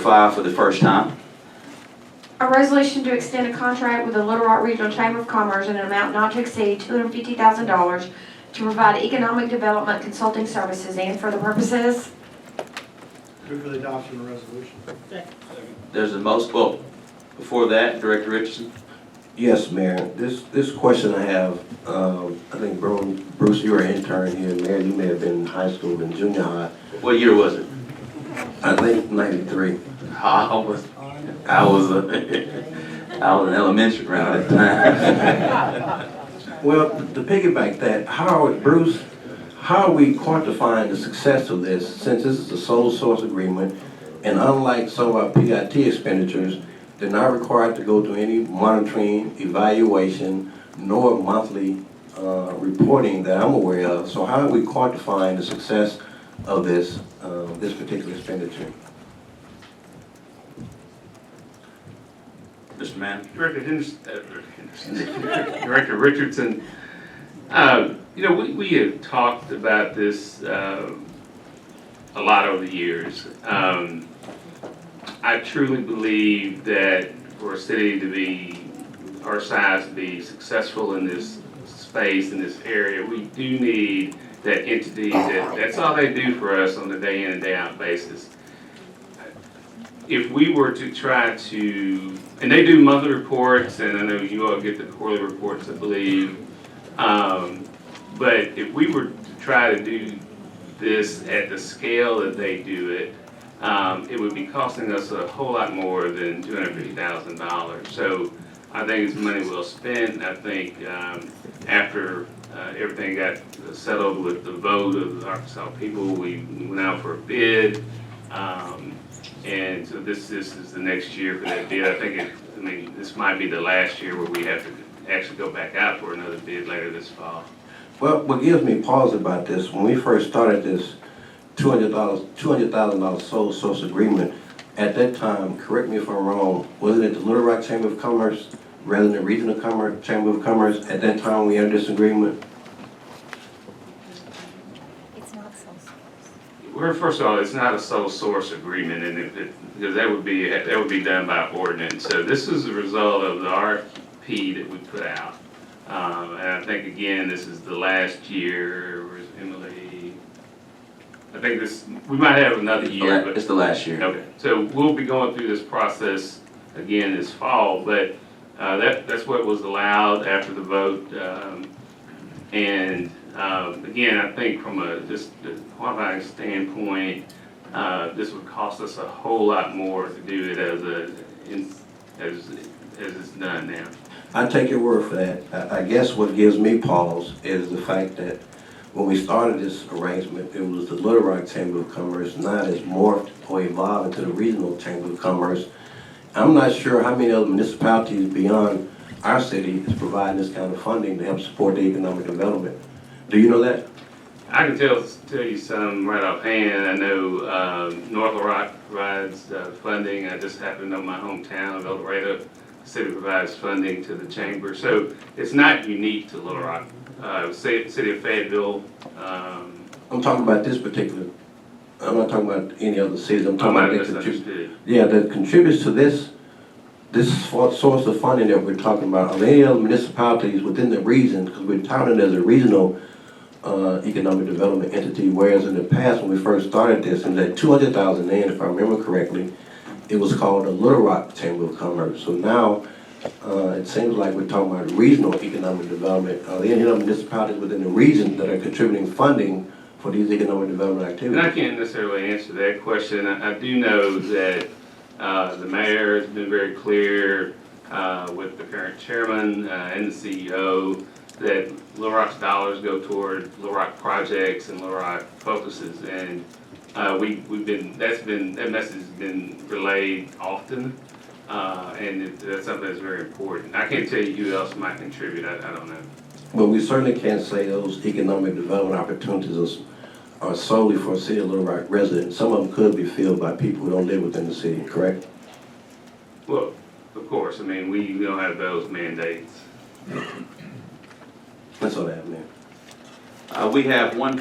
5 for the first time. A resolution to extend a contract with the Little Rock Regional Chamber of Commerce in an amount not to exceed $250,000 to provide economic development consulting services and for the purposes. Move for the adoption of the resolution. There's a most, well, before that, Director Richardson. Yes, Mayor. This question I have, I think Bruce, you were an intern here. Mayor, you may have been in high school and junior high. What year was it? I think 93. I was in elementary around that time. Well, to piggyback that, Bruce, how are we quantifying the success of this since this is a sole source agreement and unlike some of our PIT expenditures, they're not required to go through any monitoring, evaluation, nor monthly reporting that I'm aware of. So how are we quantifying the success of this particular expenditure? Mr. Manager. Director Richardson, we have talked about this a lot over the years. I truly believe that for a city to be our size to be successful in this space, in this area, we do need that entity that's all they do for us on a day in and day out basis. If we were to try to, and they do monthly reports, and I know you all get the quarterly reports, I believe, but if we were to try to do this at the scale that they do it, it would be costing us a whole lot more than $250,000. So I think it's money well spent. I think after everything got settled with the vote of the Arkansas people, we went out for a bid. And so this is the next year for that bid. I think this might be the last year where we have to actually go back out for another bid later this fall. Well, what gives me pause about this, when we first started this $200,000 sole source agreement, at that time, correct me if I'm wrong, wasn't it the Little Rock Chamber of Commerce rather than the Regional Chamber of Commerce at that time we entered this agreement? It's not sole source. Well, first of all, it's not a sole source agreement, and because that would be done by ordinance. So this is a result of the RFP that we put out, and I think again this is the last year. Where's Emily? I think we might have another year. But It's the last year. okay, so we'll be going through this process again this fall, but that's what was allowed after the vote, and. Again, I think from just a qualifying standpoint, this would cost us a whole lot more to do it as it's done now. I take your word for that. I guess what gives me pause is the fact that when we started this arrangement, it was the Little Rock Chamber of Commerce, not as morphed or evolved into the Regional Chamber of Commerce. I'm not sure how many other municipalities beyond our city is providing this kind of funding to help support the economic development. Do you know that? I can tell you some right offhand. I know North Little Rock provides funding. I just happen to know my hometown of El Dorado. The city provides funding to the chamber, so it's not unique to Little Rock. City of Fayetteville. I'm talking about this particular. I'm not talking about any other cities. I'm talking about that contributes to this source of funding that we're talking about. Are there any other municipalities within the region? Because we're touting it as a regional economic development entity, whereas in the past when we first started this, and that 200,000 in, if I remember correctly, it was called the Little Rock Chamber of Commerce. So now it seems like we're talking about regional economic development. Are there any other municipalities within the region that are contributing funding for these economic development activities? And I can't necessarily answer that question. I do know that the mayor has been very clear with the current chairman and the CEO that Little Rock's dollars go toward Little Rock projects and Little Rock focuses, and that message has been relayed often, and that's something that's very important. I can't tell you who else might contribute. I don't know. But we certainly can't say those economic development opportunities are solely for City of Little Rock residents. Some of them could be filled by people who don't live within the city, correct? Well, of course. I mean, we don't have those mandates. That's all I have, man. We have one